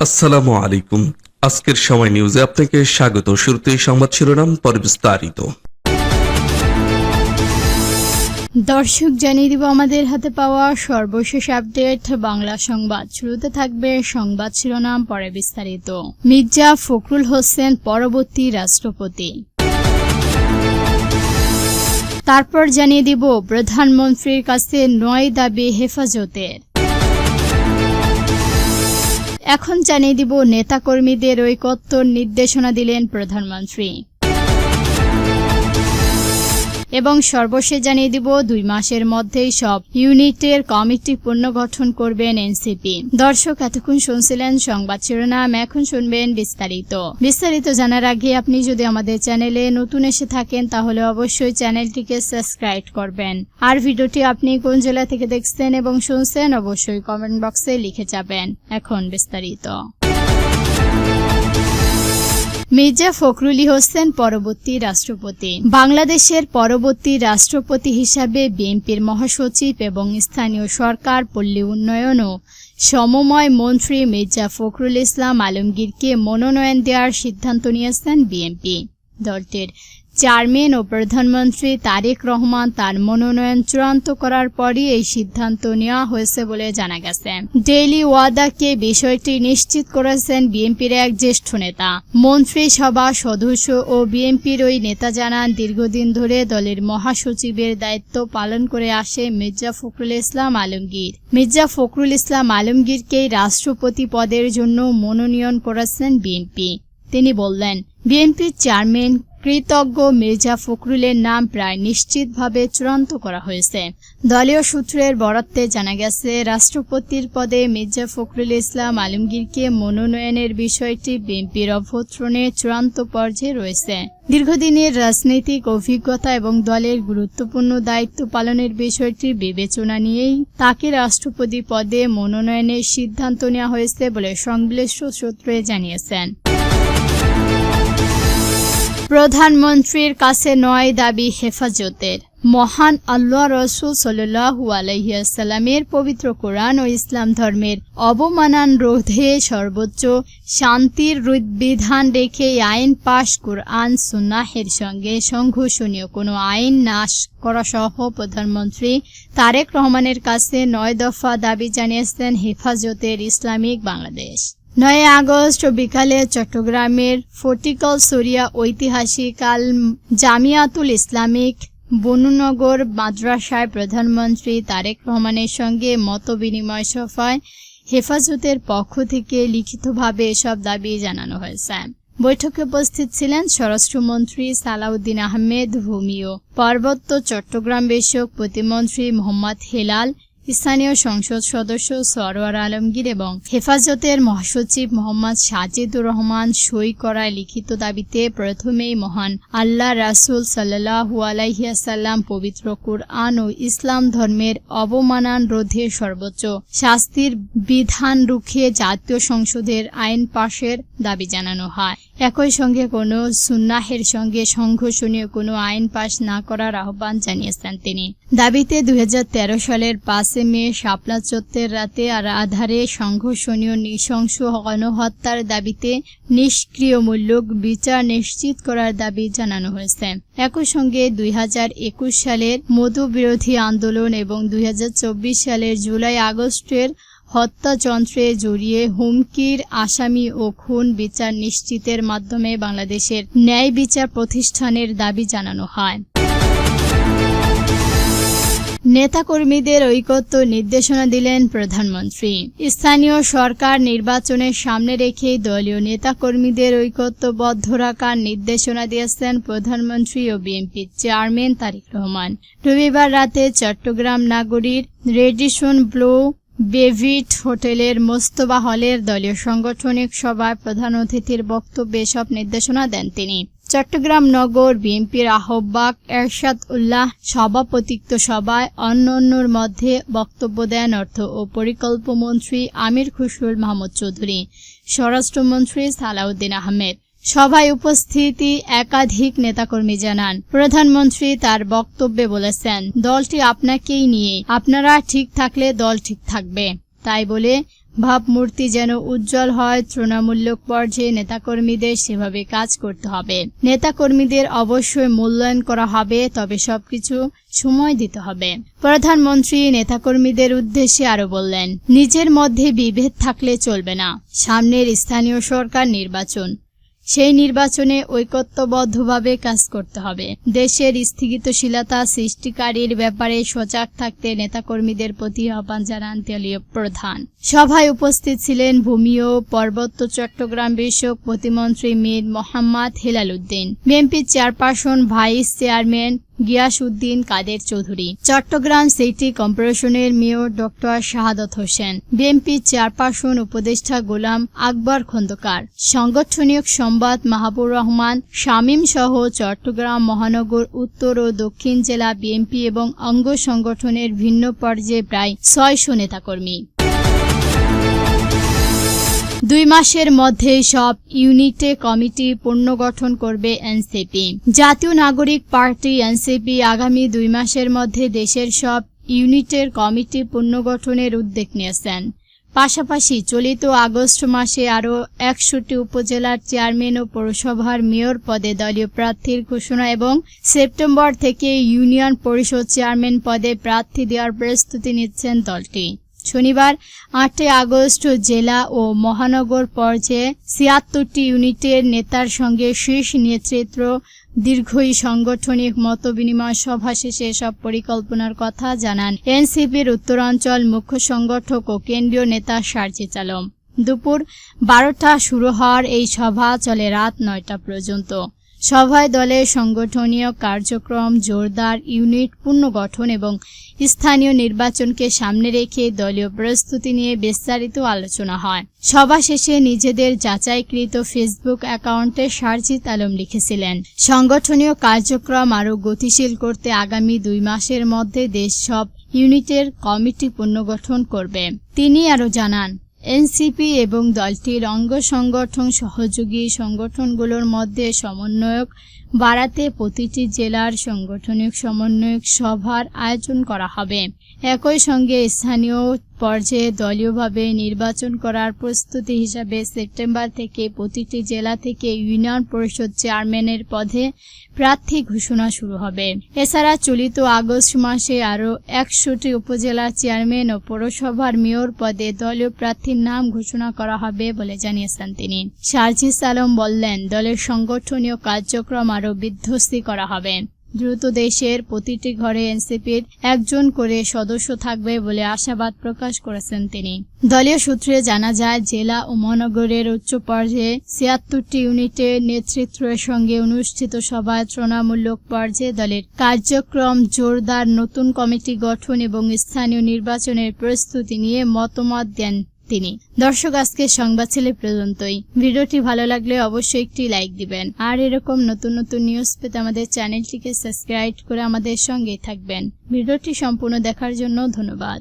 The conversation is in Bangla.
আসসালামু আলাইকুম। আজকের সময় নিউজে আপনাকে স্বাগত। শুরুতেই সংবাদ শিরোনাম, পরে বিস্তারিত। দর্শক, জানিয়ে দিব আমাদের হাতে পাওয়া সর্বশেষ আপডেট বাংলা সংবাদ। শুরুতে থাকবে সংবাদ শিরোনাম, পরে বিস্তারিত। মির্জা ফখরুল হোসেন পরবর্তী রাষ্ট্রপতি। তারপর জানিয়ে দিব প্রধানমন্ত্রীর কাছে 9 দাবি হেফাজতের। এখন জানিয়ে দিব নেতাকর্মীদের ঐকত্যর নির্দেশনা দিলেন প্রধানমন্ত্রী। এবং সর্বশেষ জানিয়ে দিব 2 মাসের মধ্যেই সব ইউনিটের কমিটি পুনর্গঠন করবেন এনসিপি। দর্শক, এতক্ষণ শুনছিলেন সংবাদ শিরোনাম, এখন শুনবেন বিস্তারিত জানার আগে আপনি যদি আমাদের চ্যানেলে নতুন এসে থাকেন তাহলে অবশ্যই চ্যানেলটিকে সাবস্ক্রাইব করবেন। আর ভিডিওটি আপনি কোন জেলা থেকে দেখছেন এবং শুনছেন অবশ্যই কমেন্ট বক্সে লিখে যাবেন। এখন বিস্তারিত। মির্জা ফখরুল হোসেন পরবর্তী রাষ্ট্রপতি। বাংলাদেশের পরবর্তী রাষ্ট্রপতি হিসাবে বিএনপির মহাসচিব এবং স্থানীয় সরকার, পল্লী উন্নয়ন ও সমময় মন্ত্রী মির্জা ফখরুল ইসলাম আলমগীরকে মনোনয়ন দেওয়ার সিদ্ধান্ত নিয়েছেন বিএনপি। দলটির চেয়ারম্যান ও প্রধানমন্ত্রী তারেক রহমান তার মনোনয়ন চূড়ান্ত করার পরই এই সিদ্ধান্ত নেওয়া হয়েছে বলে জানা গেছে। ডেইলি ওয়াদাকে বিষয়টি নিশ্চিত করেছেন বিএনপির এক জ্যেষ্ঠ নেতা। মন্ত্রিসভা সদস্য ও বিএনপির ওই নেতা জানান, দীর্ঘদিন ধরে দলের মহাসচিবের দায়িত্ব পালন করে আসে মির্জা ফখরুল ইসলাম আলমগীর। মির্জা ফখরুল ইসলাম আলমগীরকেই রাষ্ট্রপতি পদের জন্য মনোনয়ন করেছেন বিএনপি। তিনি বললেন, বিএনপির চেয়ারম্যান কৃতজ্ঞ মির্জা ফখরুলের নাম প্রায় নিশ্চিতভাবে চূড়ান্ত করা হয়েছে। দলীয় সূত্রের বরাতে জানা গেছে, রাষ্ট্রপতির পদে মির্জা ফখরুল ইসলাম আলমগীরকে মনোনয়নের বিষয়টি বিএনপির অভ্যর্থনে চূড়ান্ত পর্যায়ে রয়েছে। দীর্ঘদিনের রাজনৈতিক অভিজ্ঞতা এবং দলের গুরুত্বপূর্ণ দায়িত্ব পালনের বিষয়টি বিবেচনা নিয়েই তাকে রাষ্ট্রপতি পদে মনোনয়নের সিদ্ধান্ত নেওয়া হয়েছে বলে সংশ্লিষ্ট সূত্রে জানিয়েছেন। প্রধানমন্ত্রীর কাছে 9 দাবি হেফাজতের। মহান আল্লাহ রসুল সাল্লাল্লাহু আলাইহি ওয়াসাল্লামের পবিত্র কোরআন ও ইসলাম ধর্মের অবমাননা রোধে সর্বোচ্চ শান্তির বিধান রেখে আইন পাশ, কোরআন সুন্নাহের সঙ্গে সংঘর্ষণীয় কোনো আইন নাশ করা সহ প্রধানমন্ত্রী তারেক রহমানের কাছে 9 দফা দাবি জানিয়েছেন হেফাজতের ইসলামিক বাংলাদেশ। 9 আগস্ট বিকালে চট্টগ্রামের ফটিকল সরিয়া ঐতিহাসিক আল জামিয়াতুল ইসলামিক বনুনগর মাদ্রাসায় প্রধানমন্ত্রী তারেক রহমানের সঙ্গে মতবিনিময় সভায় হেফাজতের পক্ষ থেকে লিখিতভাবে এসব দাবি জানানো হয়েছে। বৈঠকে উপস্থিত ছিলেন স্বরাষ্ট্রমন্ত্রী সালাউদ্দিন আহমেদ ভূমিও, পার্বত্য চট্টগ্রাম বিষয়ক প্রতিমন্ত্রী মোহাম্মদ হেলাল, স্থানীয় সংসদ সদস্য সরওয়ার আলমগীর এবং হেফাজতের মহাসচিব মোহাম্মদ সাজিদুর রহমান। সই করা লিখিত দাবিতে প্রথমেই মহান আল্লাহ রাসূল সাল্লাল্লাহু আলাইহি ওয়াসাল্লাম পবিত্র কোরআন ও ইসলাম ধর্মের অবমাননা রোধে সর্বোচ্চ শাস্তির বিধান রুখে জাতীয় সংসদের আইন পাশের দাবি জানানো হয়। একই সঙ্গে কোনো সুন্নাহের সঙ্গে সংঘর্ষণীয় কোনো আইন পাশ না করার আহ্বান জানিয়েছেন তিনি। দাবিতে 2013 সালের 5 মে শাপলা চত্বরের রাতে আর আধারে সংঘর্ষণীয় নৃশংস গণহত্যার দাবিতে নিষ্ক্রিয়মূলক বিচার নিশ্চিত করার দাবি জানানো হয়েছে। একই সঙ্গে 2021 সালের মধু বিরোধী আন্দোলন এবং 2024 সালের জুলাই আগস্টের হত্যাযন্ত্রে জড়িয়ে হুমকির আসামি ও খুন বিচার নিশ্চিতের মাধ্যমে বাংলাদেশের ন্যায় বিচার প্রতিষ্ঠানের দাবি জানানো হয়। নেতাকর্মীদের ঐকত্য নির্দেশনা দিলেন প্রধানমন্ত্রী। স্থানীয় সরকার নির্বাচনের সামনে রেখে দলীয় নেতাকর্মীদের ঐকত্যবদ্ধ রাখার নির্দেশনা দিয়েছেন প্রধানমন্ত্রী ও বিএনপির চেয়ারম্যান তারেক রহমান। রবিবার রাতে চট্টগ্রাম নগরীর রেডিসন ব্লু বেভিট হোটেলের মোস্তফা হলের দলীয় সাংগঠনিক সভায় প্রধান অতিথির বক্তব্যে সব নির্দেশনা দেন তিনি। চট্টগ্রাম নগর বিএনপির আহ্বায়ক এরশাদ উল্লাহ সভাপতিত্ব সভায় অন্যান্যর মধ্যে বক্তব্য দেন অর্থ ও পরিকল্পনা মন্ত্রী আমির খসরু মাহমুদ চৌধুরী, স্বরাষ্ট্রমন্ত্রী সালাউদ্দিন আহমেদ। সভায় উপস্থিতি একাধিক নেতাকর্মী জানান, প্রধানমন্ত্রী তার বক্তব্যে বলেছেন, দলটি আপনাকেই নিয়ে, আপনারা ঠিক থাকলে দল ঠিক থাকবে। তাই বলে ভাবমূর্তি যেন উজ্জ্বল হয়। তৃণমূলক পর্যায়ে নেতাকর্মীদের সেভাবে কাজ করতে হবে। নেতাকর্মীদের অবশ্যই মূল্যায়ন করা হবে, তবে সবকিছু সময় দিতে হবে। প্রধানমন্ত্রী নেতাকর্মীদের উদ্দেশ্যে আরো বললেন, নিজের মধ্যে বিভেদ থাকলে চলবে না। সামনের স্থানীয় সরকার নির্বাচন, সেই নির্বাচনে ঐক্যবদ্ধভাবে কাজ করতে হবে। দেশের স্থিতিশীলতা সৃষ্টিকারীর ব্যাপারে সজাগ থাকতে নেতাকর্মীদের প্রতি আহ্বান জানান দলীয় প্রধান। সভায় উপস্থিত ছিলেন ভূমি ও পার্বত্য চট্টগ্রাম বিষয়ক প্রতিমন্ত্রী Mir Mohammad Helal Uddin, BNP chairperson vice chairman Gias Uddin Kader Chowdhury, Chattogram city কর্পোরেশনের mayor doctor Shahadat Hossain, BNP chairperson উপদেষ্টা গোলাম আকবর খন্দকার, সাংগঠনিক সম্পাদক মাহবুর রহমান শামীম সহ চট্টগ্রাম মহানগর উত্তর ও দক্ষিণ জেলা বিএনপি এবং অঙ্গ সংগঠনের ভিন্ন পর্যায়ে প্রায় 600 নেতাকর্মী। 2 মাসের মধ্যে সব ইউনিটে কমিটি পুনর্গঠন করবে এনসিপি। জাতীয় নাগরিক পার্টি এনসিপি আগামী 2 মাসের মধ্যে দেশের সব ইউনিটের কমিটি পুনর্গঠনের উদ্যোগ নিয়েছেন। পাশাপাশি চলিত আগস্ট মাসে আরও 61টি উপজেলার চেয়ারম্যান ও পৌরসভার মেয়র পদে দলীয় প্রার্থীর ঘোষণা এবং সেপ্টেম্বর থেকে ইউনিয়ন পরিষদ চেয়ারম্যান পদে প্রার্থী দেওয়ার প্রস্তুতি নিচ্ছেন দলটি। শনিবার 8 আগস্ট জেলা ও মহানগর পর্যায়ে 76টি ইউনিটের নেতার সঙ্গে শীর্ষ নেতৃত্ব দীর্ঘই সাংগঠনিক মতবিনিময় সভা শেষে সব পরিকল্পনার কথা জানান এনসিপির উত্তরাঞ্চল মুখ্য সংগঠক ও কেন্দ্রীয় নেতা সার্জিস আলম। দুপুর 12টা শুরু হওয়ার এই সভা চলে রাত 9টা পর্যন্ত। সভায় দলের সাংগঠনিক কার্যক্রম জোরদার, ইউনিট পুনর্গঠন এবং স্থানীয় নির্বাচনকে সামনে রেখে দলীয় প্রস্তুতি নিয়ে বিস্তারিত আলোচনা হয়। সভা শেষে নিজেদের যাচাইকৃত ফেসবুক অ্যাকাউন্টে সার্জিস আলম লিখেছিলেন, সাংগঠনিক কার্যক্রম আরও গতিশীল করতে আগামী 2 মাসের মধ্যে দেশ সব ইউনিটের কমিটি পুনর্গঠন করবে। তিনি আরও জানান, এনসিপি এবং দলটির অঙ্গ সংগঠন সহযোগী সংগঠনগুলোর মধ্যে সমন্বয় বাড়াতে প্রতিটি জেলার সাংগঠনিক সমন্বয়ক সভার আয়োজন করা হবে। একই সঙ্গে স্থানীয় পর্যায়ে দলীয়ভাবে নির্বাচন করার প্রস্তুতি হিসাবে সেপ্টেম্বর থেকে প্রতিটি জেলা থেকে ইউনিয়ন পরিষদ চেয়ারম্যানের পদে প্রার্থী ঘোষণা শুরু হবে। এছাড়া চলিত আগস্ট মাসে আরও 100টি উপজেলার চেয়ারম্যান ও পৌরসভার মেয়র পদে দলীয় প্রার্থীর নাম ঘোষণা করা হবে বলে জানিয়েছেন তিনি। সার্জিস আলম বললেন, দলের সাংগঠনিক কার্যক্রম আরও বিধ্বস্ত করা হবে। দ্রুত দেশের প্রতিটি ঘরে এনসিপির একজন করে সদস্য থাকবে বলে আশাবাদ প্রকাশ করেছেন তিনি। দলীয় সূত্রে জানা যায়, জেলা ও মহানগরের উচ্চ পর্যায়ে 76টি ইউনিটের নেতৃত্বের সঙ্গে অনুষ্ঠিত সভায় তৃণমূলক পর্যায়ে দলের কার্যক্রম জোরদার, নতুন কমিটি গঠন এবং স্থানীয় নির্বাচনের প্রস্তুতি নিয়ে মতামত দেন তিনি। দর্শক, আজকের সংবাদ ছিল পর্যন্তই। ভিডিওটি ভালো লাগলে অবশ্যই একটি লাইক দিবেন আর এরকম নতুন নতুন নিউজ পেতে আমাদের চ্যানেলটিকে সাবস্ক্রাইব করে আমাদের সঙ্গেই থাকবেন। ভিডিওটি সম্পূর্ণ দেখার জন্য ধন্যবাদ।